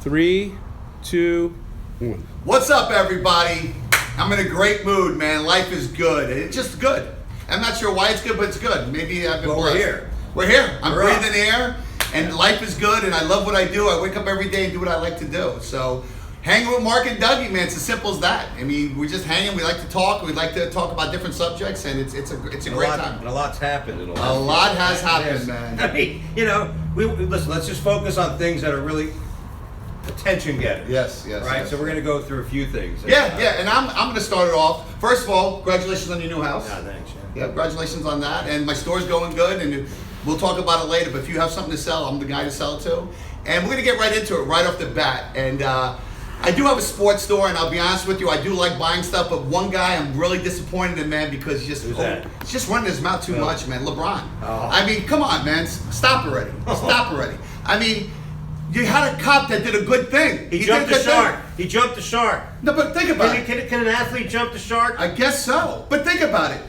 3, 2, 1. What's up, everybody? I'm in a great mood, man. Life is good. It's just good. I'm not sure why it's good, but it's good. Maybe I've been blessed. We're here. We're here. I'm We're breathing air, and life is good, and I love what I do. I wake up every day and do what I like to do. So, hanging with Mark and Dougie, man, it's as simple as that. I mean, we're just hanging. We like to talk. We like to talk about different subjects, and it's a great time. And a lot's happened. In A lot has happened, man. I mean, listen. Let's just focus on things that are really attention getters. Yes. Right. Yes. So we're going to go through a few things. Yeah, and I'm going to start it off. First of all, congratulations on your new house. Yeah, thanks. Yeah, congratulations on that. And my store's going good, and we'll talk about it later. But if you have something to sell, I'm the guy to sell it to. And we're going to get right into it right off the bat. And I do have a sports store, and I'll be honest with you, I do like buying stuff. But one guy I'm really disappointed in, man, because he's just running his mouth too much, man. LeBron. Oh. I mean, come on, man. Stop already. Stop already. I mean, you had a cop that did a good thing. He jumped the shark. He jumped the shark. No, but think about it. Can an athlete jump the shark? I guess so. But think about it.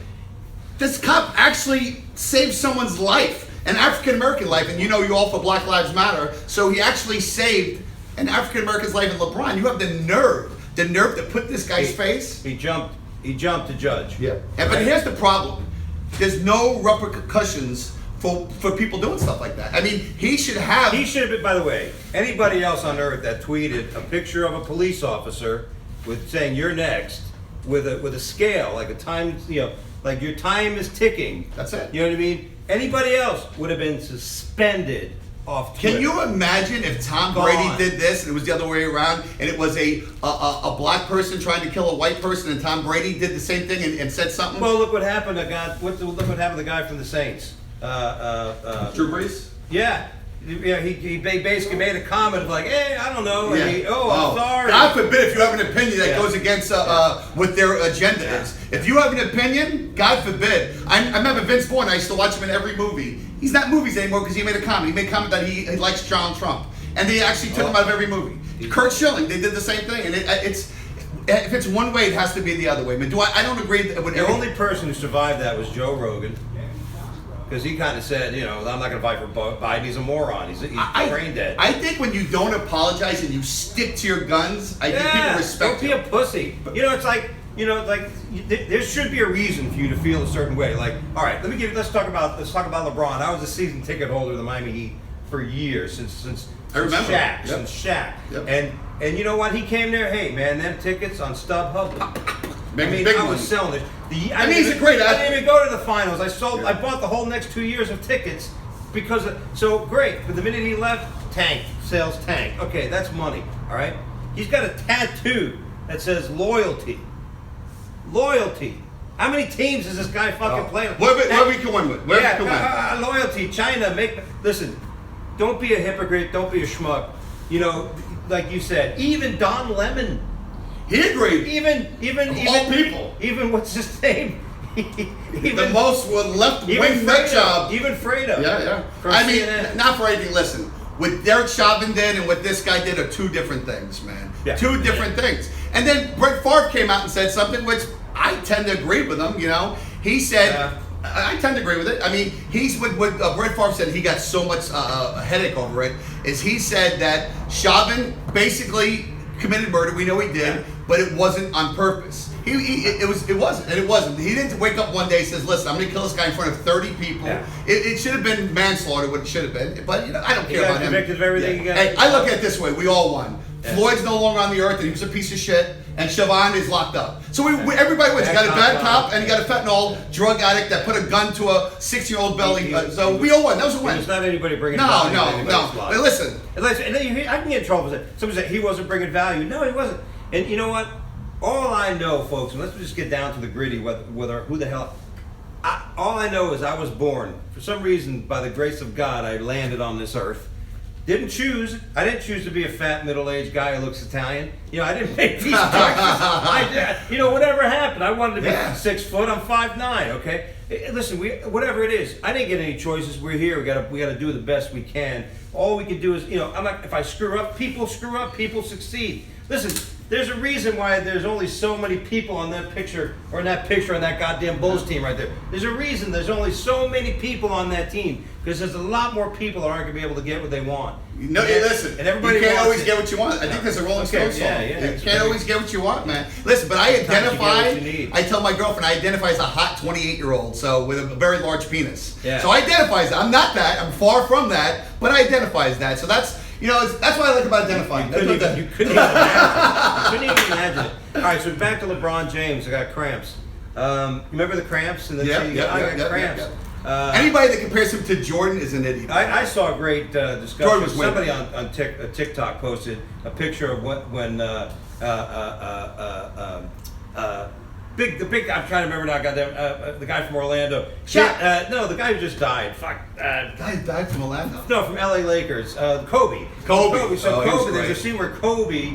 This cop actually saved someone's life, an African-American life, and you know you're all for Black Lives Matter, so he actually saved an African-American's life. And LeBron, you have the nerve to put this guy's face. He jumped to judge. Yeah. But here's the problem. There's no repercussions for people doing stuff like that. I mean, he should have been, by the way, anybody else on earth that tweeted a picture of a police officer with saying you're next with a scale, like a time, like your time is ticking. That's it. You know what I mean? Anybody else would have been suspended off Twitter. Can you imagine if Tom Brady did this and it was the other way around, and it was a black person trying to kill a white person, and Tom Brady did the same thing and said something? Well, look what happened to look what happened to the guy from the Saints. Drew Brees? Yeah. Yeah, he basically made a comment of like, hey, I don't know. Yeah. And I'm sorry. God forbid if you have an opinion that goes against what their agenda is. If you have an opinion, God forbid. I remember Vince Vaughn. I used to watch him in every movie. He's not movies anymore because he made a comment. He made a comment that he likes Donald Trump, and they actually took him out of every movie. Kurt Schilling, they did the same thing, and it's. If it's one way, it has to be the other way. But I don't agree with the only person who survived that was Joe Rogan. Because he kind of said, I'm not going to fight for Biden. He's a moron. He's brain dead. I think when you don't apologize and you stick to your guns, I think people respect you. Don't be a pussy. It's like, there should be a reason for you to feel a certain way. Like, all right, let's talk about LeBron. I was a season ticket holder of the Miami Heat for years since Shaq. Since Shaq. Yep. And you know what? He came there. Hey man, them tickets on StubHub. I was selling it. He's a great athlete. I didn't even go to the finals. I bought the whole next 2 years of tickets so great. But the minute he left, sales tank. Okay, that's money. All right. He's got a tattoo that says loyalty. Loyalty. How many teams does this guy fucking play with? Where we can win with? Loyalty. China. Listen. Don't be a hypocrite. Don't be a schmuck. Like you said, even Don Lemon. He agreed. Even all people. Even what's his name? The most left wing nut job. Even Fredo. Yeah. CNN. Not for anything. Listen, what Derek Chauvin did and what this guy did are two different things, man. Yeah. Two different things. And then Brett Favre came out and said something which I tend to agree with him. He said. I tend to agree with it. I mean, he's what Brett Favre said. He got so much headache over it. Is he said that Chauvin basically committed murder. We know he did, but it wasn't on purpose. It wasn't. He didn't wake up one day and says, "Listen, I'm going to kill this guy in front of 30 people." Yeah. It should have been manslaughter. What it should have been, but I don't care about him. Convicted of everything. Hey, I look at it this way: we all won. Yeah. Floyd's no longer on the earth, and he was a piece of shit. And Chauvin is locked up. So everybody wins. You got a bad cop, and you got a fentanyl drug addict that put a gun to a 6-year-old belly. So we all won. That was a win. There's not anybody bringing value. No. But listen. I can get in trouble for that. Somebody said he wasn't bringing value. No, he wasn't. And you know what? All I know, folks, and let's just get down to the gritty, who the hell. All I know is I was born. For some reason, by the grace of God, I landed on this earth. I didn't choose to be a fat, middle-aged guy who looks Italian. I didn't make these choices. Whatever happened, I wanted to be 6 foot. I'm 5'9". Okay, listen, whatever it is, I didn't get any choices. We're here. We got to do the best we can. all we can do is, I'm like, if I screw up, people succeed. Listen, there's a reason why there's only so many people on that picture, or in that picture on that goddamn Bulls team right there. There's a reason there's only so many people on that team, because there's a lot more people that aren't going to be able to get what they want. No, listen, and everybody you can't wants always it. get what you want. I think there's a Rolling Stones song. Yeah, you can't always get what you want, man. Listen, but I Sometimes you get what you identify, need. I tell my girlfriend, I identify as a hot 28-year-old, so with a very large penis. Yeah. So I identify as that. I'm not that. I'm far from that, but I identify as that. So that's, that's what I like about identifying. You couldn't even imagine. You couldn't even imagine it. All right, so back to LeBron James. I got cramps. Remember the cramps? And I got cramps. Anybody that compares him to Jordan is an idiot. I saw a great discussion. Jordan was Somebody on TikTok posted a picture of when the big. I'm trying to remember now. Goddamn, the guy from Orlando. No, the guy who just died. Fuck. Guy died from Orlando. No, from LA Lakers. Kobe. Kobe. So he was Kobe. There's great. a scene where Kobe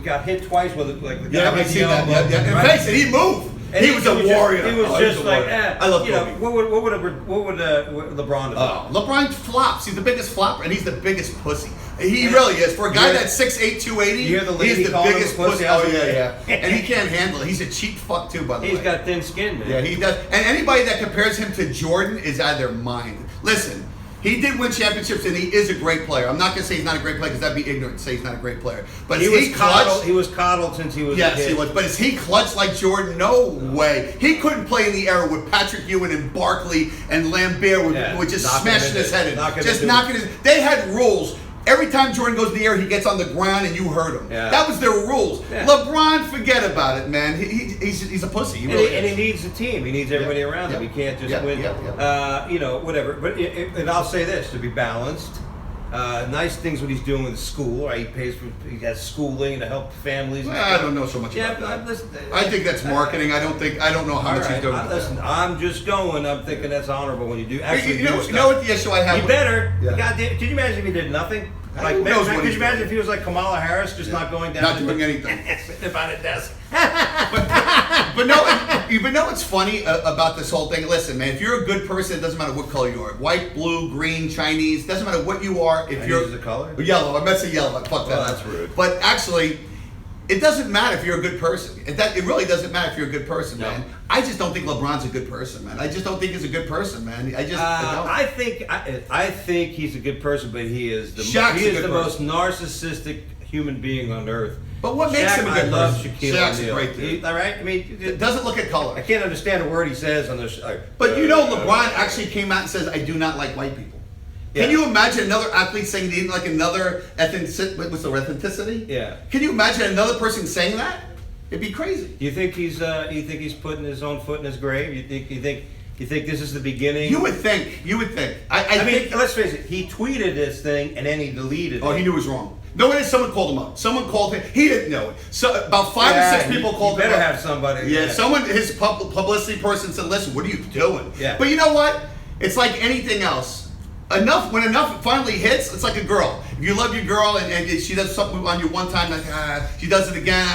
got hit twice with like the guy. Yeah, I've seen that. elbow, Yeah. right? And face it, he moved. And he was a warrior. He was just like, I love Kobe. What would LeBron do? Oh, LeBron flops. He's the biggest flopper, and he's the biggest pussy. He really is. For a guy that's 6'8", 280, You hear the lady he's the calling him biggest a pussy? pussy. Oh, yeah. And he can't handle it. He's a cheap fuck, too, by the way. He's got thin skin, man. Yeah, he does. And anybody that compares him to Jordan is out of their mind. Listen, he did win championships, and he is a great player. I'm not going to say he's not a great player, because that'd be ignorant to say he's not a great player. But He is was clutch? coddled since he was a Yes, kid. he was. But is he clutch like Jordan? No way. He couldn't play in the era with Patrick Ewing and Barkley and Lambert with just Knocking him smashing his into- head in. knocking Just him knocking his... They had rules. Every time Jordan goes in the air, he gets on the ground and you hurt him. Yeah. That was their rules. Yeah. LeBron, forget about it, man. He's a pussy. He really And he is. needs a team. He needs everybody around him. He can't just win. Whatever. But and I'll say this to be balanced. Nice things what he's doing with his school. Right? He has schooling to help families. Well, I don't know so much about that. Listen, I think that's marketing. I don't know how much he's doing. Listen, I'm just going. I'm thinking that's honorable when you do actually. You know what the issue I have? You better. Yeah. Goddamn, could you imagine if he did nothing? Like, Who knows what could you he's imagine doing? if he was like Kamala Harris, just not going down, Not doing anything. sitting about a desk? But no, what's funny about this whole thing? Listen, man, if you're a good person, it doesn't matter what color you are. White, blue, green, Chinese, doesn't matter what you are. If you're a color? Yellow, I meant to say yellow. Fuck that. Well, that's rude. But actually, it doesn't matter if you're a good person. It really doesn't matter if you're a good person, No. man. I just don't think LeBron's a good person, man. I just don't think he's a good person, man. I don't. I think he's a good person, but he is the Shaq's a good most person. narcissistic human being on earth. But what makes him a good I love person? Shaquille Shaq's a O'Neal. great dude. All right, I mean, It doesn't look at color. I can't understand a word he says on this. But you know, LeBron actually came out and says, "I do not like white people." Can you imagine another athlete saying he didn't like another what's the ethnicity? Yeah. Can you imagine another person saying that? It'd be crazy. Do you think he's putting his own foot in his grave? You think this is the beginning? You would think. I mean, think. let's face it. He tweeted this thing and then he deleted it. Oh, he knew it was wrong. No, it is. Someone called him up. Someone called him. He didn't know it. So about 5 or 6 people called him up. Better have somebody. Yeah, someone, his publicity person said, "Listen, what are you doing?" Yeah. But you know what? It's like anything else. When enough finally hits, it's like a girl. If you love your girl and she does something on you one time, like she does it again,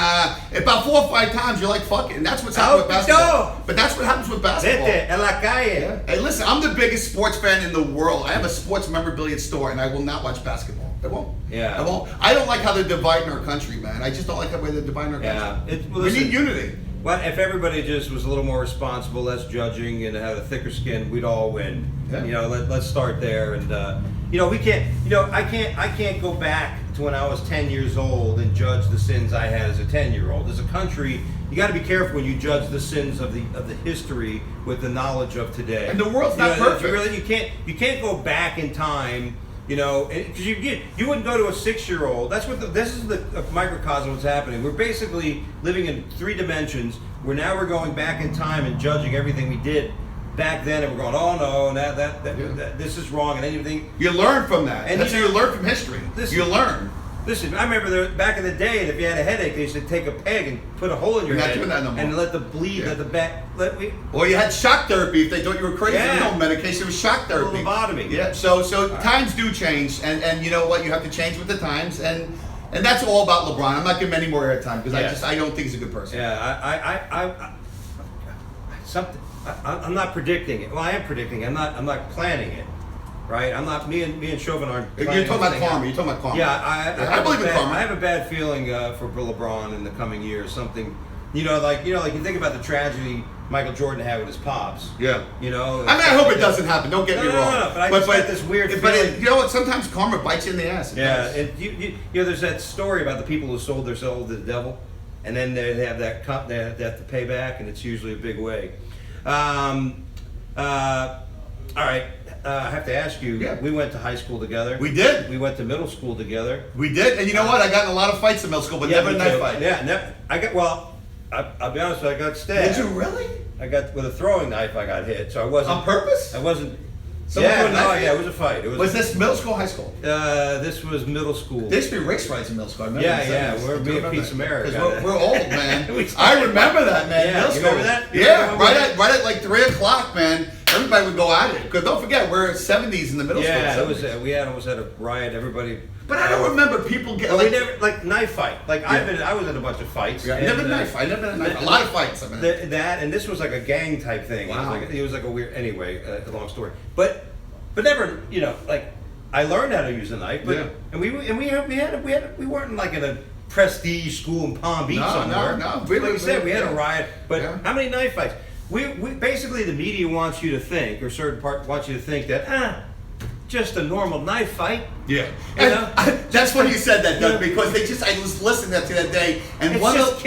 about 4 or 5 times, you're like, fuck it. And that's what's happening with basketball. But that's what happens with basketball. Vete en la calle. Yeah. Hey, listen, I'm the biggest sports fan in the world. I have a sports memorabilia store, and I will not watch basketball. I won't. Yeah. I won't. I don't like how they're dividing our country, man. I just don't like the way they're dividing our country. Yeah. We need unity. Well, if everybody just was a little more responsible, less judging, and had a thicker skin, we'd all win. Yeah. Let's start there. And we can't. I can't go back to when I was 10 years old and judge the sins I had as a 10-year-old. As a country, you got to be careful when you judge the sins of the history with the knowledge of today. And the world's not perfect. You can't go back in time. Because you wouldn't go to a 6-year-old. This is the microcosm of what's happening. We're basically living in 3 dimensions. We're going back in time and judging everything we did back then, and we're going, oh no, that this is wrong, and anything. You learn from that. And That's how you learn from history. You learn. Listen, I remember back in the day, and if you had a headache, they used to take a peg and put a hole in your We're not head doing that no more. and let the bleed at the back. Or you had shock therapy if they thought you were crazy. Yeah. No medication, it was shock therapy. Lobotomy. Yeah. So times do change, and you know what? You have to change with the times, and that's all about LeBron. I'm not giving him any more airtime because I don't think he's a good person. Yeah, I'm not predicting it. Well, I am predicting it. I'm not planning it. right? I'm not. Me and Chauvin aren't. You're talking about karma. You're talking about karma. Yeah, I believe in karma. I have a bad feeling for LeBron in the coming years. Something, like you think about the tragedy Michael Jordan had with his pops. Yeah. I mean, I hope it doesn't happen. Don't get me wrong. No, but I just got this weird feeling. But you know what? Sometimes karma bites you in the ass. And there's that story about the people who sold their soul to the devil, and then they have that cut. They have to pay back, and it's usually a big way. All right. I have to ask you. Yeah. We went to high school together. We did. We went to middle school together. We did. And you know what? I got in a lot of fights in middle school, but never a knife fight. Yeah, never. I'll be honest with you, I got stabbed. Did you really? I got with a throwing knife. I got hit, so I wasn't on purpose. I wasn't. Someone threw a knife? Yeah, it was a fight. Was this middle school, or high school? This was middle school. There used to be race riots in middle school. I remember We're being Peace America. Because we're old, man. I remember that, man. Yeah, middle you school. remember that? Yeah, right at like 3 o'clock, man. Everybody would go at it. Because don't forget, we're 70s in the middle school. Yeah, we almost had a riot. Everybody. But I don't remember people getting we never knife fight. Like I was in a bunch of fights. Yeah, never knife. I never been a knife. A lot of fights. I mean. That and this was like a gang type thing. Wow. It was like a weird. Anyway, a long story. But never. Like I learned how to use a knife. But and we weren't like in a prestige school in Palm Beach somewhere. No. Like you said, we had a riot. But how many knife fights? We basically the media wants you to think, or certain part wants you to think that just a normal knife fight. Yeah, that's when you said that, Doug, because I was listening to that day, and it's one of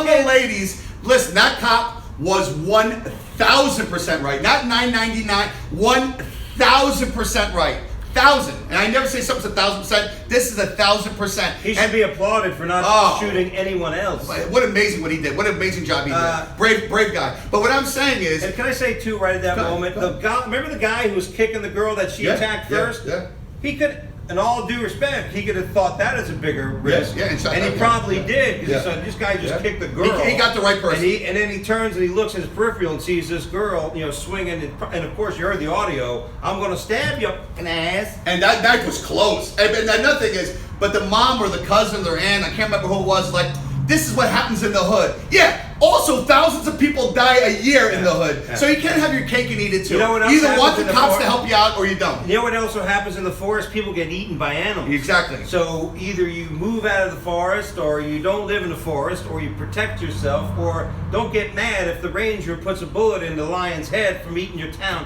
the ladies, listen, that cop was 1,000% right, not 999, 1,000% right. 1,000, and I never say something's 1,000%. This is 1,000%. He should be applauded for not shooting anyone else. What amazing what he did! What an amazing job he did! Brave guy. But what I'm saying is, and can I say too, right at that moment, remember the guy who was kicking the girl that she attacked first? Yeah. He could, in all due respect, he could have thought that is a bigger risk. Yeah, and he probably did, because this guy just kicked the girl. He got the right person. And then he turns and he looks at his peripheral and sees this girl, swinging. And of course, you heard the audio. I'm going to stab you, an ass. And that knife was close. And another thing is, but the mom or the cousin or aunt, I can't remember who it was, like, this is what happens in the hood. Yeah. Also, thousands of people die a year in the hood. Yeah. So you can't have your cake and eat it too. You know what else either want the cops to help you out or you don't. You know what also happens in the forest? People get eaten by animals. Exactly. So either you move out of the forest, or you don't live in the forest, or you protect yourself, or don't get mad if the ranger puts a bullet in the lion's head from eating your town.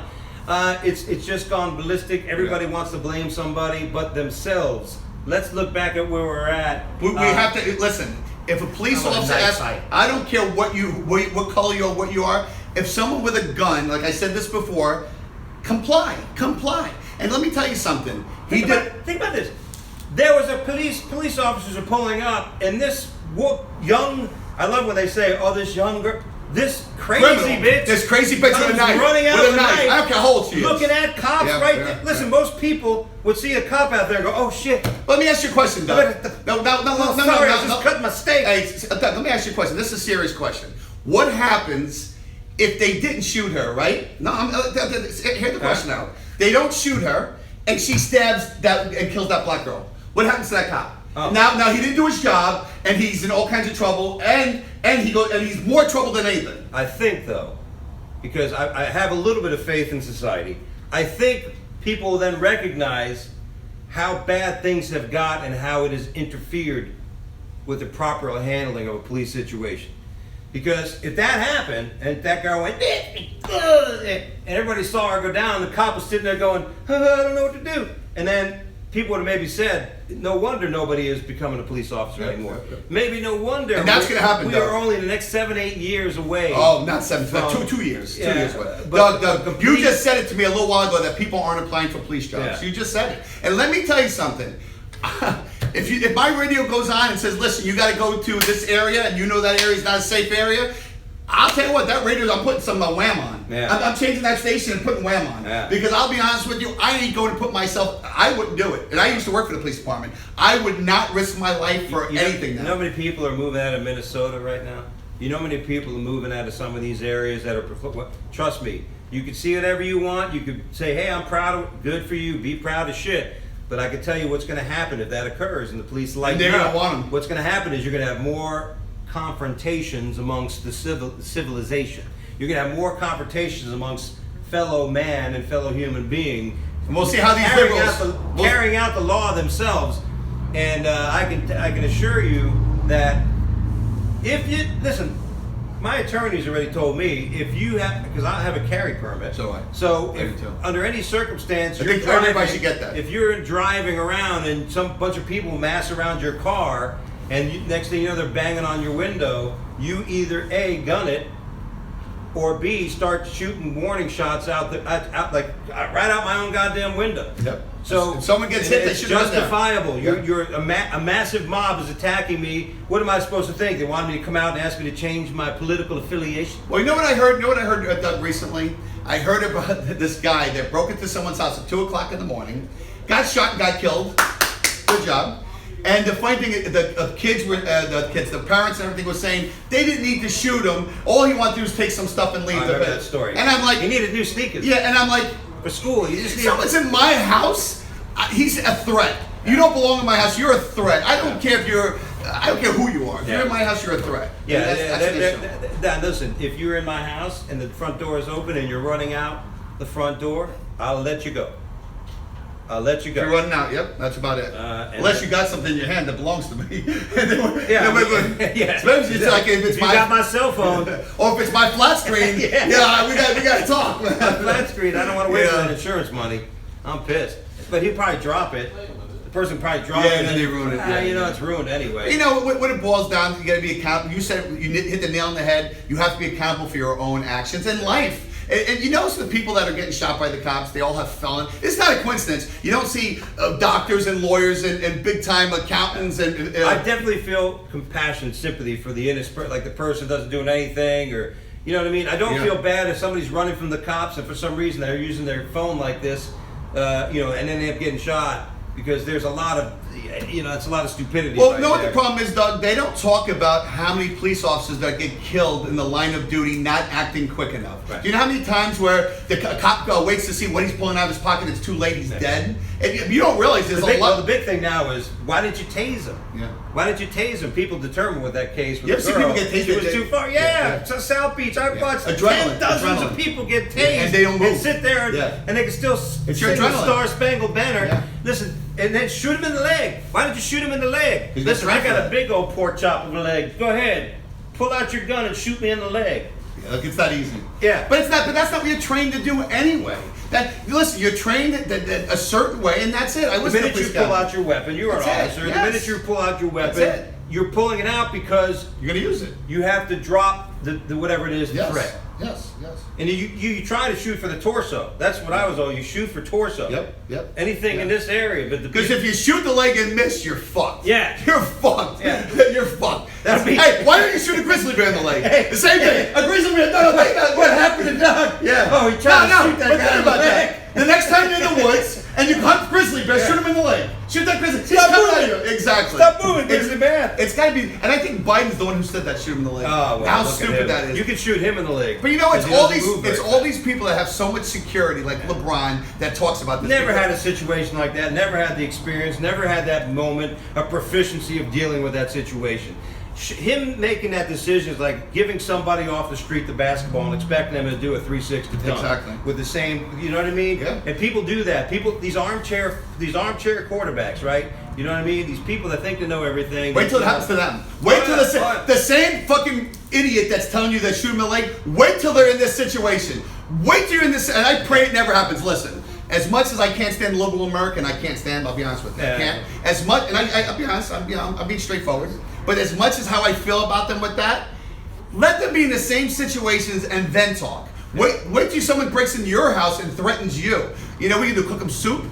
It's just gone ballistic. Everybody wants to blame somebody but themselves. Let's look back at where we're at. We have to listen. If a police officer asks, I don't care what color you are, what you are. If someone with a gun, like I said this before, comply. And let me tell you something. Think about this. There was a police officers are pulling up, and this young. I love when they say, "Oh, this young girl." This crazy bitch. This crazy bitch with a knife. Running out with a knife. I don't care how old she is. Looking at cops there. Listen, most people would see a cop out there and go, "Oh shit." Let me ask you a question, Doug. No. Sorry, I just cut my steak. Hey, Doug, let me ask you a question. This is a serious question. What happens if they didn't shoot her, right? No, hear the question out. They don't shoot her, and she stabs that and kills that black girl. What happens to that cop? Oh. Now he didn't do his job, and he's in all kinds of trouble, and he's more trouble than anything. I think though, because I have a little bit of faith in society, I think people will then recognize how bad things have got and how it has interfered with the proper handling of a police situation. Because if that happened and that girl went and everybody saw her go down, the cop was sitting there going, I don't know what to do, and then people would have maybe said, no wonder nobody is becoming a police officer anymore. Maybe no wonder. And that's going to happen, We Doug. are only the next 7-8 years away. Oh, not 7, 2 years. 2 years away. Doug, you just said it to me a little while ago that people aren't applying for police jobs. Yeah. You just said it. And let me tell you something. If my radio goes on and says, listen, you got to go to this area, and you know that area is not a safe area, I'll tell you what, that radio, I'm putting some Wham on. Yeah. I'm changing that station and putting Wham on. Yeah. Because I'll be honest with you, I ain't going to put myself, I wouldn't do it. And I used to work for the police department. I would not risk my life for anything now. You know how many people are moving out of Minnesota right now? You know how many people are moving out of some of these areas that are, trust me, you can see whatever you want. You could say, hey, I'm proud of, good for you, be proud of shit. But I can tell you what's going to happen if that occurs and the police lighten up. They're going to want them. What's going to happen is you're going to have more confrontations amongst the civilization. You're going to have more confrontations amongst fellow man and fellow human being And we'll see how these carrying out the law themselves. And I can assure you that if you listen, my attorney's already told me if you have, because I have a carry permit. So if, under any circumstance, I think everybody should get that. If you're driving around and some bunch of people mass around your car, and next thing you know they're banging on your window, you either A, gun it, or B, start shooting warning shots out right out my own goddamn window. Yep. So if someone gets hit, they it's should justifiable. run there. You're a massive mob is attacking me. What am I supposed to think? They want me to come out and ask me to change my political affiliation? Well, you know what I heard? Doug, recently? I heard about this guy that broke into someone's house at 2 o'clock in the morning, got shot and got killed. Good job. And the funny thing, the parents and everything was saying they didn't need to shoot him. All he wanted to do was take some stuff and leave. I remember that story. And I'm like, he needed new sneakers. Yeah, and I'm like, for school, you just need. Someone's in my house. He's a threat. You don't belong in my house. You're a threat. I don't care who you are. If you're in my house, you're a threat. Yeah, listen, if you're in my house and the front door is open and you're running out the front door, I'll let you go. I'll let you go. If you're running out, yep, that's about it. Unless you got something in your hand that belongs to me. Especially like if it's got my cell phone, or if it's my flat screen. we got to talk. My flat screen, I don't want to waste that insurance money. I'm pissed. But he'll probably drop it. The person probably drop it. And then they ruin it. You know, it's ruined anyway. You know, what it boils down to, you got to be accountable. You said you hit the nail on the head. You have to be accountable for your own actions in life. And you notice the people that are getting shot by the cops, they all have felons. It's not a coincidence. You don't see doctors and lawyers and big-time accountants. And I definitely feel compassion, sympathy for the innocent, like the person doesn't do anything, or you know what I mean. I don't feel bad if somebody's running from the cops and for some reason they're using their phone like this, and then they end up getting shot, because there's a lot of, it's a lot of stupidity. Well, you know what the problem is, Doug? They don't talk about how many police officers that get killed in the line of duty not acting quick enough. Right. Do you know how many times where the cop waits to see what he's pulling out of his pocket, it's too late, he's dead? And you don't realize there's a lot. The big thing now is, why didn't you tase him? Yeah. Why didn't you tase him? People determined with that case with You ever the see girl. people get tased? She was too far. Yeah. So South Beach, I watched dozens of people get tased and they don't move. and sit there and they can still it's sing your the adrenaline. Star Spangled Banner. Yeah. Listen, and then shoot him in the leg. Why did you shoot him in the leg? Listen, I got a big old pork chop of a leg. Go ahead, pull out your gun and shoot me in the leg. Yeah, look, it's that easy. Yeah, but it's not. But that's not what you're trained to do anyway. Listen, you're trained a certain way, and that's it. The minute you pull out your weapon, you're an officer. Yes. The minute you pull out your weapon, you're pulling it out because you're going to use it. You have to drop the whatever it is, the threat. Yes. And you try to shoot for the torso. That's what I was on. You shoot for torso. Yep. Anything in this area, but because if you shoot the leg and miss, you're fucked. Yeah. You're fucked. Yeah. You're fucked. Hey, why don't you shoot a grizzly bear in the leg? Hey. The same thing. A grizzly bear. No, what happened to Doug? Yeah. Oh, he tried to shoot that guy in the leg. The next time you're in the woods and you hunt grizzly bear, shoot him in the leg. Shoot that grizzly. Stop moving. Exactly. Stop moving, grizzly bear. It's got to be. And I think Biden's the one who said that. Shoot him in the leg. Oh, well, how stupid that is. You can shoot him in the leg. But you know, it's all these people that have so much security, like LeBron, that talks about this. Never had a situation like that. Never had the experience. Never had that moment of proficiency of dealing with that situation. Him making that decision is like giving somebody off the street the basketball and expecting them to do a 360 dunk. Exactly. With the same, you know what I mean? Yeah. And people do that. These armchair quarterbacks, right? You know what I mean? These people that think they know everything. Wait till it happens to them. Wait till the same fucking idiot that's telling you that shoot him in the leg. Wait till they're in this situation. Wait till you're in this, and I pray it never happens. Listen. As much as I can't stand liberal America, and I can't stand, I'll be honest with you, I can't. As much, and I'll be honest, I'm being straightforward. But as much as how I feel about them with that, let them be in the same situations and then talk. Wait till someone breaks into your house and threatens you. You know, we need to cook them soup.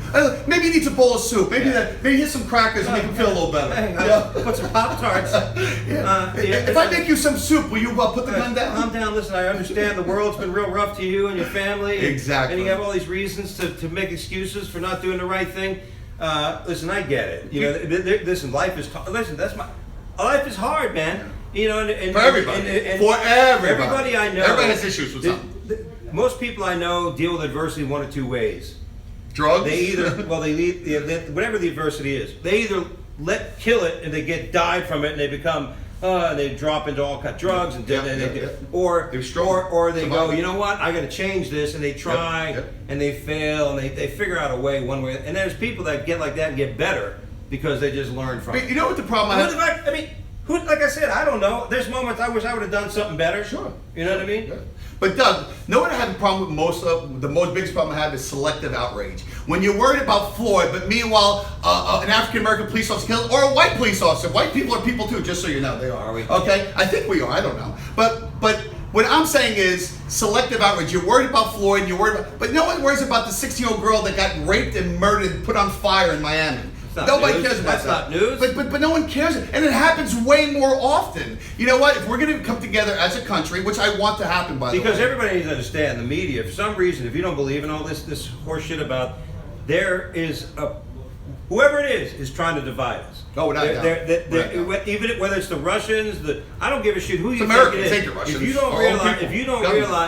Maybe you need a bowl of soup. Maybe hit some crackers and make them feel a little better. Put some Pop-Tarts. If I make you some soup, will you put the gun down? Calm down. Listen, I understand the world's been real rough to you and your family. Exactly. And you have all these reasons to make excuses for not doing the right thing. Listen, I get it. You know, listen, life is life is hard, man. You know, and for everybody. For everybody. Everybody I know. Everybody has issues with something. Most people I know deal with adversity one of two ways. Drugs? They either, whatever the adversity is, they either kill it and they get died from it and they become they drop into all kind of drugs and or They're strong. or they go, Survival. you know what, I got to change this, and they try and they fail, and they figure out a way one way. And there's people that get like that and get better because they just learn from But it. you know what the problem I have? I mean, like I said, I don't know. There's moments I wish I would have done something better. Sure. You know what I mean? Yeah. But Doug, know what I have a problem with the most biggest problem I have is selective outrage. When you're worried about Floyd, but meanwhile an African American police officer killed, or a white police officer. White people are people too, just so you know. They are. Are we? Okay? I think we are. I don't know. But what I'm saying is selective outrage. You're worried about Floyd, and you're worried about, but no one worries about the 16-year-old girl that got raped and murdered and put on fire in Miami. Nobody cares about that. That's not news. But no one cares, and it happens way more often. You know what? If we're going to come together as a country, which I want to happen, by the way, because everybody needs to understand the media. For some reason, if you don't believe in all this horse shit about, there is whoever it is trying to divide us. Oh, without doubt. Even whether it's the Russians, I don't give a shit who you Americans, think it take is. the Russians. If you don't All realize, people.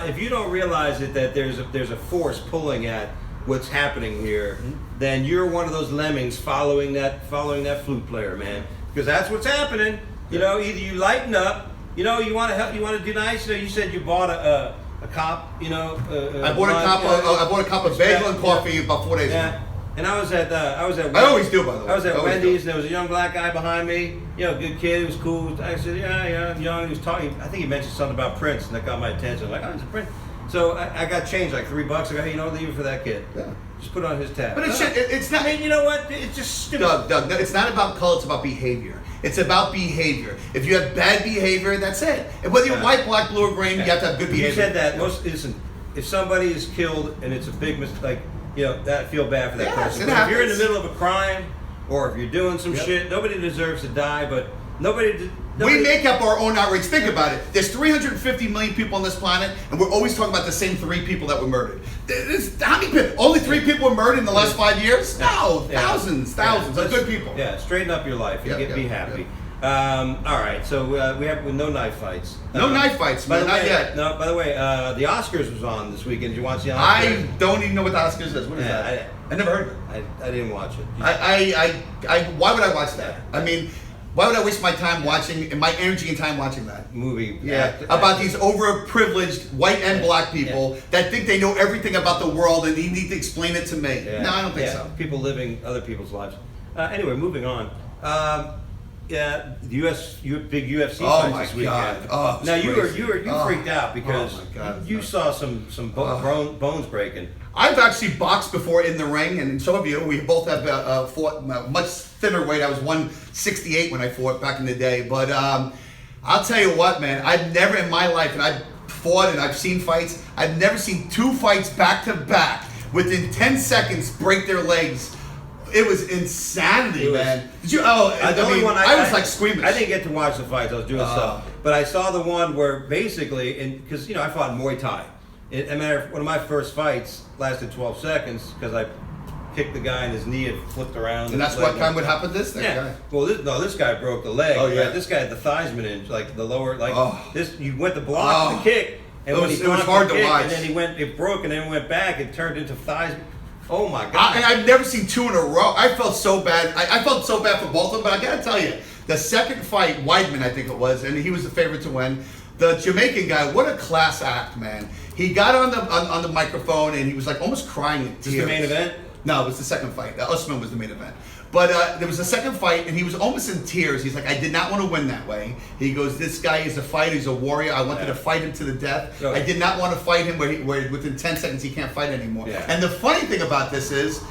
if you don't realize it, that there's a force pulling at what's happening here, then you're one of those lemmings following that flute player, man. Because that's what's happening. You know, either you lighten up. You know, you want to help. You want to do nice. You know, you said you bought a cop. You know, I bought a cup of bagel and coffee about 4 days ago. And I was at I always do, by the way. I was at Always Wendy's, do. and there was a young black guy behind me. You know, good kid, he was cool. I said, yeah, I'm young. He was talking. I think he mentioned something about Prince, and that got my attention. I'm like, oh, it's a Prince. So I got changed like $3. I go, hey, you know, leave it for that kid. Yeah. Just put it on his tab. But it's not. I mean, you know what? It's just stupid. Doug, no, it's not about color. It's about behavior. It's about behavior. If you have bad behavior, that's it. And whether you're white, black, blue, or green, you have to have good behavior. You said that. Listen, if somebody is killed and it's a big mistake, like, you know, that I feel bad for that person. But if you're in the middle of a crime, or if you're doing some shit, nobody deserves to die. But nobody. We make up our own outrage. Think about it. There's 350 million people on this planet, and we're always talking about the same 3 people that were murdered. How many people? Only 3 people were murdered in the last 5 years? No, thousands of good people. Yeah, straighten up your life. Be happy. All right, so we have no knife fights. No knife fights, man. Not yet. No. By the way, the Oscars was on this weekend. Did you watch the Oscars? I don't even know what the Oscars is. What is that? I never heard of it. I didn't watch it. Why would I watch that? I mean, why would I waste my time watching, my energy and time watching that movie? About these overprivileged white and black people that think they know everything about the world and you need to explain it to me. Yeah. No, I don't think so. People living other people's lives. Anyway, moving on. The big UFC fights this weekend. God. Oh, now you crazy. freaked out because you saw some bones breaking. I've actually boxed before in the ring, and some of you, we both have fought much thinner weight. I was 168 when I fought back in the day. But I'll tell you what, man, I've never in my life, and I've fought and I've seen fights, I've never seen 2 fights back to back within 10 seconds break their legs. It was insanity, man. Did you? I was like screaming. I didn't get to watch the fights. I was doing stuff, but I saw the one where basically, because I fought Muay Thai. One of my first fights lasted 12 seconds because I kicked the guy in his knee and flipped around. And that's what kind would happen to this thing, guy. Well, this guy broke the leg. Oh yeah. Right? This guy had the thighsman in, like the lower, this. You went to block the kick, and it was hard to watch. And then it broke, and then went back. It turned into thighs. Oh my God! And I've never seen 2 in a row. I felt so bad. I felt so bad for both of them. But I gotta tell you, the second fight, Weidman, I think it was, and he was the favorite to win. The Jamaican guy, what a class act, man! He got on the microphone and he was like almost crying in tears. Is this the main event? No, it was the second fight. Usman was the main event. But there was a second fight, and he was almost in tears. He's like, I did not want to win that way. He goes, this guy is a fighter. He's a warrior. I wanted to fight him to the death. I did not want to fight him where within 10 seconds he can't fight anymore. Yeah. And the funny thing about this is,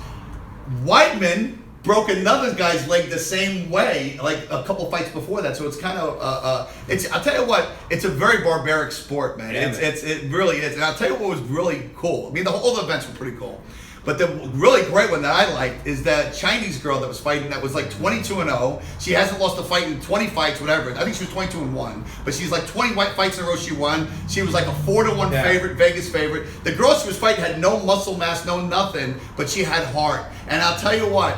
Weidman broke another guy's leg the same way, like a couple fights before that. So it's kind of, I'll tell you what, it's a very barbaric sport, man. It really is. And I'll tell you what was really cool. I mean, all the events were pretty cool. But the really great one that I liked is that Chinese girl that was fighting that was like 22-0. She hasn't lost a fight in 20 fights, whatever. I think she was 22-1. But she's like 20 white fights in a row she won. She was like a 4-1 favorite, Vegas favorite. The girl she was fighting had no muscle mass, no nothing, but she had heart. And I'll tell you what,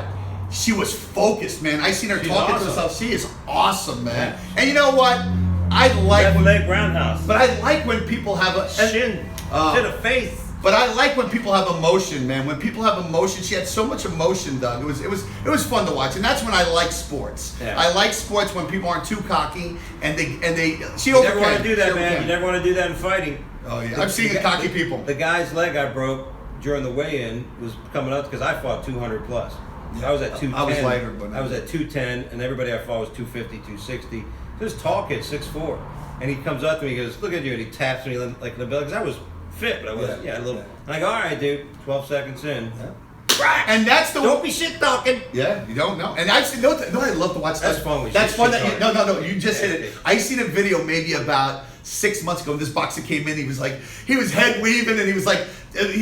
she was focused, man. I seen her talking to herself. She is awesome, man. Yeah. And you know what? I like leg roundhouse. But I like when people have a shin to the face. But I like when people have emotion, man. When people have emotion, she had so much emotion, Doug. It was fun to watch, and that's when I like sports. Yeah. I like sports when people aren't too cocky and they. She You never overcame. want to do that, She man. overcame. You never want to do that in fighting. Oh yeah, I've seen the cocky people. The guy's leg I broke during the weigh-in was coming up because I fought 200 plus. Yeah. I was at 210. I was lighter, but I was at 210, and everybody I fought was 250, 260. This tall kid, 6'4", and he comes up to me, he goes, "Look at you," and he taps me like in the belly because I was fit, but I was a little. Yeah. And I go, "All right, dude, 12 seconds in." Yeah. And that's the Don't be shit talking. Yeah, you don't know. And I've seen. No, I love to watch. That's fun. That's fun. Shit That no. You just hit it. I seen a video maybe about 6 months ago. This boxer came in. He was head weaving, and he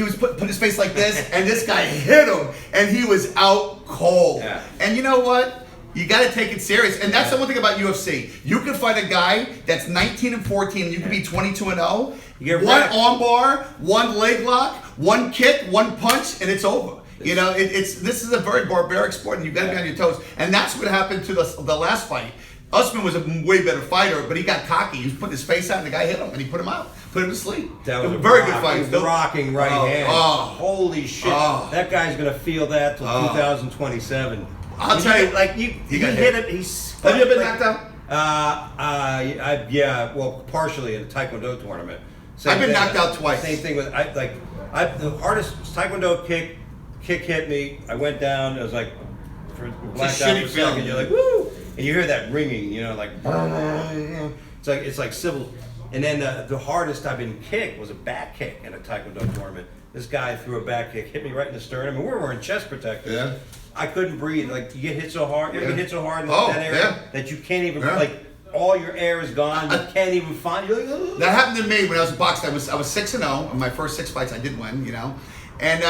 was put his face like this, and this guy hit him, and he was out cold. Yeah. And you know what? You got to take it serious, and that's the one thing about UFC. You can fight a guy that's 19 and 14, and you can be 22 and 0. You get one wrecked. arm bar, one leg lock, one kick, one punch, and it's over. You know, this is a very barbaric sport, and you got to be on your toes. And that's what happened to the last fight. Usman was a way better fighter, but he got cocky. He was putting his face out, and the guy hit him, and he put him out, put him to sleep. That was a very good fight. Rocking right hand. Holy shit! That guy's gonna feel that till 2027. I'll tell you, like you got hit hit. him. He's Have you been knocked out? Yeah, well, partially in a Taekwondo tournament. I've been knocked out twice. Same thing with the hardest Taekwondo kick hit me. I went down. I was like, blacked out for a second. You're like, woo, and you hear that ringing. You know, like it's like civil. And then the hardest I've been kicked was a back kick in a Taekwondo tournament. This guy threw a back kick, hit me right in the sternum, and we're wearing chest protectors. Yeah. I couldn't breathe. Like you get hit so hard, you ever get hit so hard in Oh, that area yeah. that you can't even all your air is gone. You can't even find. You're like, ugh. That happened to me when I was boxing. I was 6-0 in my first 6 fights. I did win, you know. And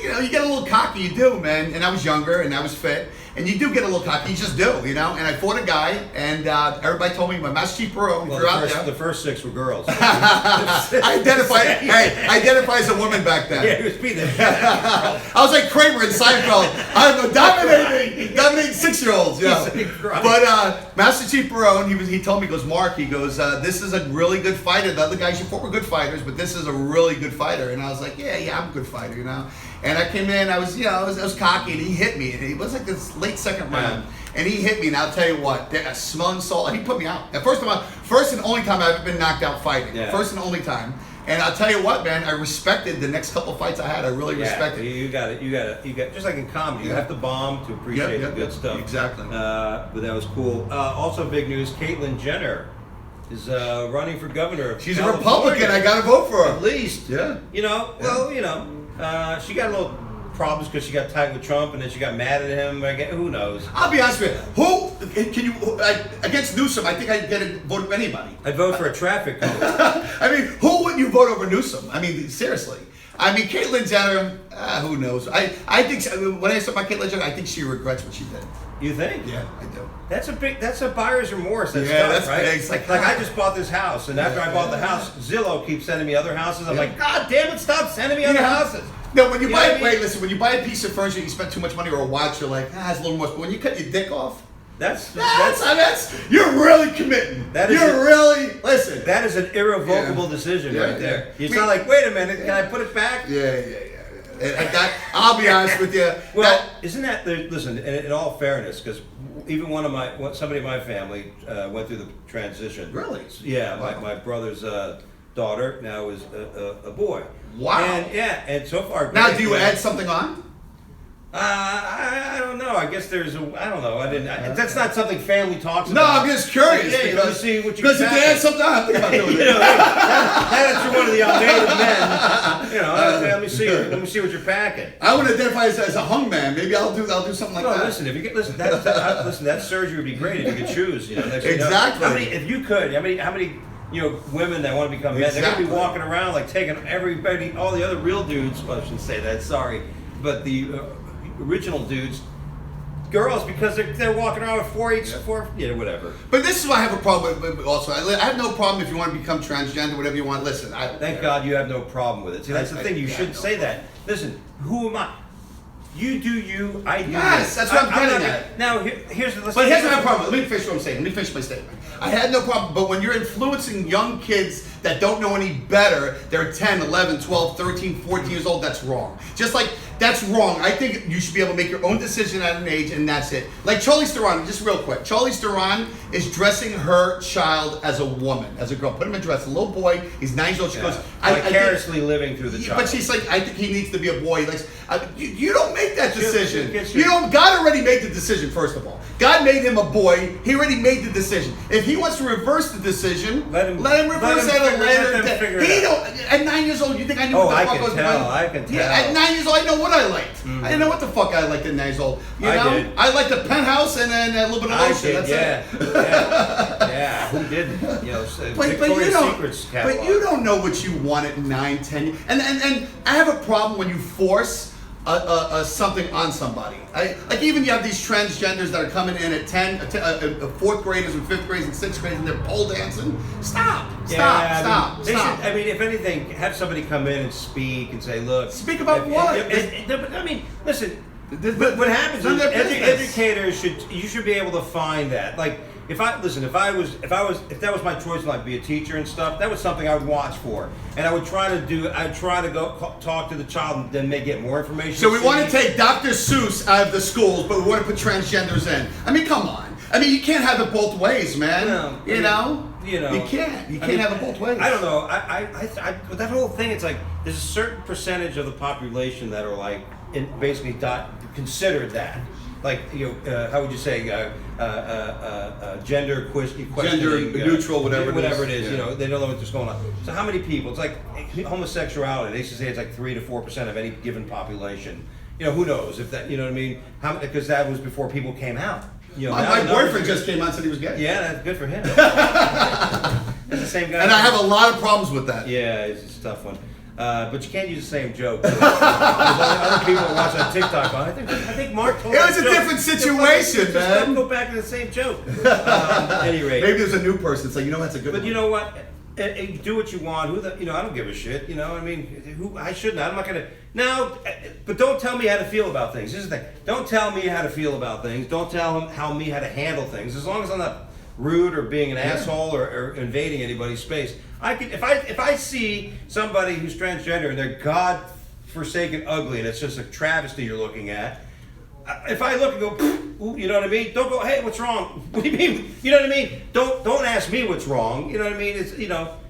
you get a little cocky, you do, man. And I was younger, and I was fit, and you do get a little cocky. You just do, you know. And I fought a guy, and everybody told me my Master Chief Perot. Well, the first 6 were girls. I identify as a woman back then. Yeah, it was me then. I was like Kramer in Seinfeld. I'm dominating 6-year-olds. Yeah. But Master Chief Perot, he told me, he goes, Mark, he goes, this is a really good fighter. The other guys you fought were good fighters, but this is a really good fighter. And I was like, yeah, I'm a good fighter, you know. And I came in, I was cocky, and he hit me. And it was like this late second round, and he hit me. And I'll tell you what, smelling salt, he put me out. The first and only time I've ever been knocked out fighting. Yeah. First and only time. And I'll tell you what, man, I respected the next couple fights I had. I really respected. You got it. You got just like in comedy, you have to bomb to appreciate the good stuff. Exactly. But that was cool. Also, big news: Caitlyn Jenner is running for governor of She's a California. Republican. I got to vote for her. At least. Yeah. You know. Well, you know, she got a little problems because she got tight with Trump, and then she got mad at him. Who knows? I'll be honest with you. Against Newsom? I think I'd get a vote of anybody. I'd vote for a traffic code. I mean, who wouldn't you vote over Newsom? I mean, seriously. I mean, Caitlyn Jenner. Who knows? I think when I saw my Caitlyn Jenner, I think she regrets what she did. You think? Yeah, I do. That's a buyer's remorse. That's Yeah, tough, that's right? big. It's like, I just bought this house, and after I bought the house, Zillow keeps sending me other houses. I'm like, God damn it, stop sending me other houses. No, when you buy, know what I mean? listen, when you buy a piece of furniture, you spend too much money, or a watch, you're like, it's a little more. But when you cut your dick off, that's you're really committing. Listen. That is an irrevocable decision right there. It's not like, wait a minute, can I put it back? Yeah. I'll be honest with you. Well, isn't that listen? In all fairness, because even somebody in my family went through the transition. Really? Yeah, Wow. my brother's daughter now is a boy. Wow. And so far. Now, great. do you add something on? I don't know. I guess there's I don't know. That's not something family talks No, about. I'm just curious. Yeah, because, let me see what you because if they add something on, I'm thinking about doing it. That's for one of the native men. You know, let me see what you're packing. I would identify as a hung man. Maybe I'll do something like that. Listen, that surgery would be great if you could choose. You know, exactly. If you could, how many women that want to become men, they're going to be walking around like taking everybody, all the other real dudes. Well, I shouldn't say that. Sorry, but the original dudes, girls, because they're walking around with 4 whatever. But this is why I have a problem with also. I have no problem if you want to become transgender, whatever you want. Listen, I don't Thank care. God you have no problem with it. See, that's the thing. You shouldn't say that. Listen, who am I? You do you. I do. Yes, that's what I'm getting not, at. Now here's the. But here's my problem. Let me finish what I'm saying. Let me finish my statement. I had no problem, but when you're influencing young kids that don't know any better, they're 10, 11, 12, 13, 14 years old, that's wrong. Just like, that's wrong. I think you should be able to make your own decision at an age, and that's it. Like Charlize Theron, just real quick. Charlize Theron is dressing her child as a woman, as a girl. Put him in a dress. A little boy, he's 9 years old. She goes, vicariously living through the child. But she's like, I think he needs to be a boy. Like, you don't make that decision. You don't. God already made the decision. First of all, God made him a boy. He already made the decision. If he wants to reverse the decision, let him reverse it at a later date. He don't. At 9 years old, you think I knew what the fuck I was doing? I can tell. Yeah, at 9 years old, I know what I liked. I didn't know what the fuck I liked at 9 years old. You know, I liked the penthouse and then a little bit of ocean. That's it. Yeah. Who didn't? You know, Victoria's Secret's catalog. But you don't know what you want at 9, 10. And I have a problem when you force something on somebody. Like even you have these transgenders that are coming in at 10, 4th graders and 5th graders and 6th graders and they're pole dancing. Stop. I mean, if anything, have somebody come in and speak and say, look. Speak about what? I mean, listen. What happens is educators should be able to find that. Like, if that was my choice, like be a teacher and stuff, that was something I would watch for, and I'd try to go talk to the child and then maybe get more information. So we want to take Dr. Seuss out of the schools, but we want to put transgenders in. I mean, come on. I mean, you can't have it both ways, man. No, you know, you can't. You can't have it both ways. I don't know. I that whole thing. It's like there's a certain percentage of the population that are like basically considered that. Like, how would you say, gender questioning, gender neutral, whatever it is. You know, they don't know what's going on. So how many people? It's like homosexuality. They used to say it's like 3 to 4% of any given population. You know, who knows if that? You know what I mean? Because that was before people came out. You know, my boyfriend just came out and said he was gay. Yeah, that's good for him. That's the same guy. And I have a lot of problems with that. Yeah, it's a tough one. But you can't use the same joke. Other people are watching on TikTok. I think Mark told it was a different situation, man. Don't go back to the same joke. At any rate, maybe there's a new person. It's like, that's a good. But one. You know what? Do what you want. I don't give a shit. You know, I mean, I shouldn't. I'm not gonna now. But don't tell me how to feel about things. This is the thing. Don't tell me how to feel about things. Don't tell him how to handle things. As long as I'm not rude or being an asshole or invading anybody's space. I can if I see somebody who's transgender and they're God-forsaken ugly and it's just a travesty you're looking at. If I look and go, ooh, you know what I mean? Don't go, hey, what's wrong? What do you mean? You know what I mean? Don't ask me what's wrong. You know what I mean? It's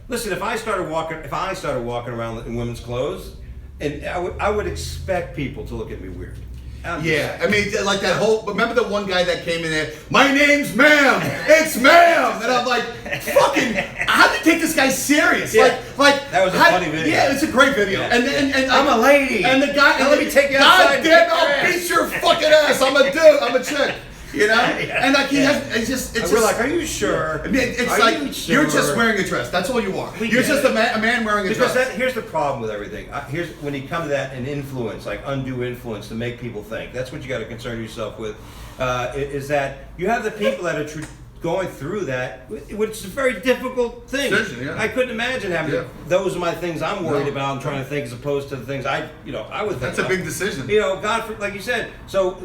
listen. If I started walking around in women's clothes, and I would expect people to look at me weird. I mean, like that whole. Remember the one guy that came in there? My name's Ma'am. It's Ma'am, and I'm like, fucking. How do you take this guy serious? Yeah. Like that was a funny video. Yeah, it's a great video. Yeah. And I'm a lady. And the guy. Now let me take you outside. God damn, I'll beat your fucking ass. I'm a dude. I'm a chick. You know, and like we're like, are you sure? I mean, it's like you're just wearing a dress. That's all you are. You're just a man wearing a dress. Because here's the problem with everything. Here's when you come to that, an influence, like undue influence, to make people think. That's what you got to concern yourself with. Is that you have the people that are going through that, which is a very difficult thing. I couldn't imagine having those are my things I'm worried about and trying to think as opposed to the things I would think. That's a big decision. Like you said. So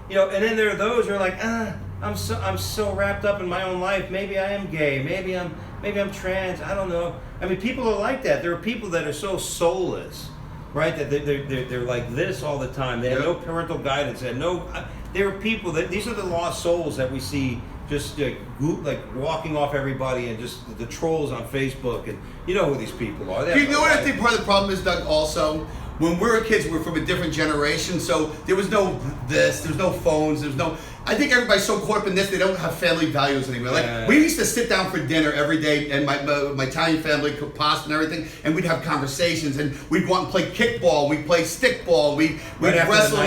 and then there are those who are like, I'm so wrapped up in my own life. Maybe I am gay. Maybe I'm trans. I don't know. I mean, people are like that. There are people that are so soulless, right? That they're like this all the time. They have no parental guidance. There are people these are the lost souls that we see. Just like walking off everybody and just the trolls on Facebook, and you know who these people are. You know what I think part of the problem is, Doug, also? When we were kids, we were from a different generation, so there was no there's no phones, I think everybody's so caught up in this, they don't have family values anymore. Like, we used to sit down for dinner every day, and my Italian family cooked pasta and everything, and we'd have conversations, and we'd go out and play kickball, we'd play stickball, we'd wrestle.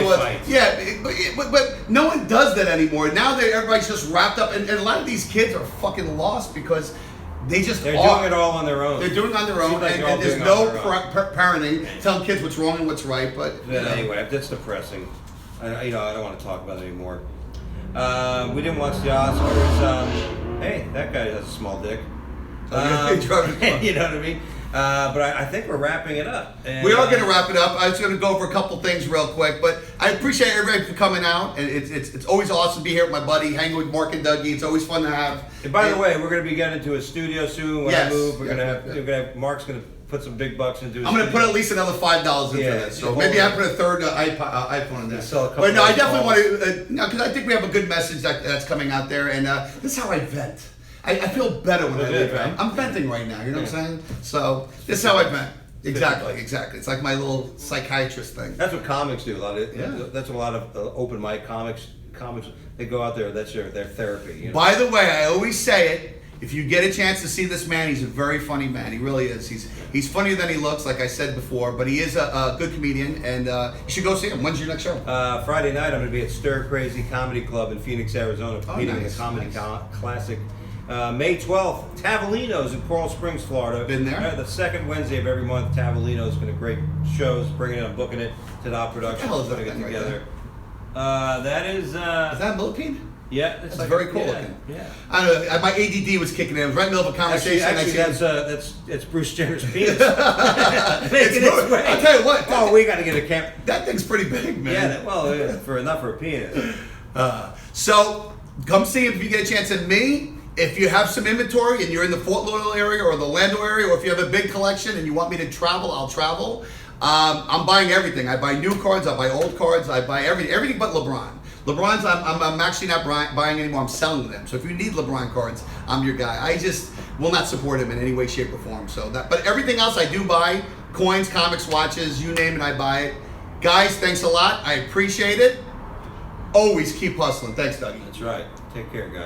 But no one does that anymore. Now everybody's just wrapped up, and a lot of these kids are fucking lost because they're doing it all on their own. They're doing it on their own, and there's no parenting, telling kids what's wrong and what's right. But anyway, that's depressing. I don't want to talk about it anymore. We didn't watch the Oscars. Hey, that guy has a small dick. You know what I mean? But I think we're wrapping it up. And, We are going to wrap it up. I was going to go over a couple things real quick, but I appreciate everybody for coming out. And it's always awesome to be here with my buddy, hanging with Mark and Dougie. It's always fun to have. And by the way, we're going to be getting into a studio soon. When Yes. I move, we're Yeah. going to have Mark's going to put some big bucks into his I'm going to studio. put at least another $5 into Yeah, this. So yeah, maybe I hold put a third iPhone in there. Sell a couple But no, I of definitely balls. want to, because I think we have a good message that's coming out there. And this is how I vent. I feel better when I It is, leave. right? I'm venting right now. You know what Yeah. I'm saying? So this is how I vent. Exactly. It's like my little psychiatrist thing. That's what comics do. Yeah. That's what a lot of open mic comics. They go out there. That's their therapy. You know? By the way, I always say it. If you get a chance to see this man, he's a very funny man. He really is. He's funnier than he looks, like I said before. But he is a good comedian, and you should go see him. When's your next show? Friday night, I'm going to be at Stir Crazy Comedy Club in Phoenix, Arizona, competing in nice, the Comedy nice. Classic. May 12th, Tavolino's in Coral Springs, Florida. Been there? The second Wednesday of every month, Tavolino's been a great shows, bringing it up, booking it to the Productions, hell is that putting it thing right together. That is. Is that millipede? Yeah, it's That's like very cool yeah, looking. Yeah. I don't know. My ADD was kicking in. I was right in the middle of a conversation. Actually, I see that's Bruce Jenner's penis. it's Making really- its way. I'll tell you what. Oh, we got to get a camp. That thing's pretty big, man. Yeah, not for a penis. So come see him if you get a chance. And me, if you have some inventory and you're in the Fort Lauderdale area or the Orlando area, or if you have a big collection and you want me to travel, I'll travel. I'm buying everything. I buy new cards. I buy old cards. I buy everything but LeBron. LeBron's I'm actually not buying anymore. I'm selling them. So if you need LeBron cards, I'm your guy. I just will not support him in any way, shape, or form. But everything else I do buy: coins, comics, watches, you name it, I buy it. Guys, thanks a lot. I appreciate it. Always keep hustling. Thanks, Dougie. That's right. Take care, guys.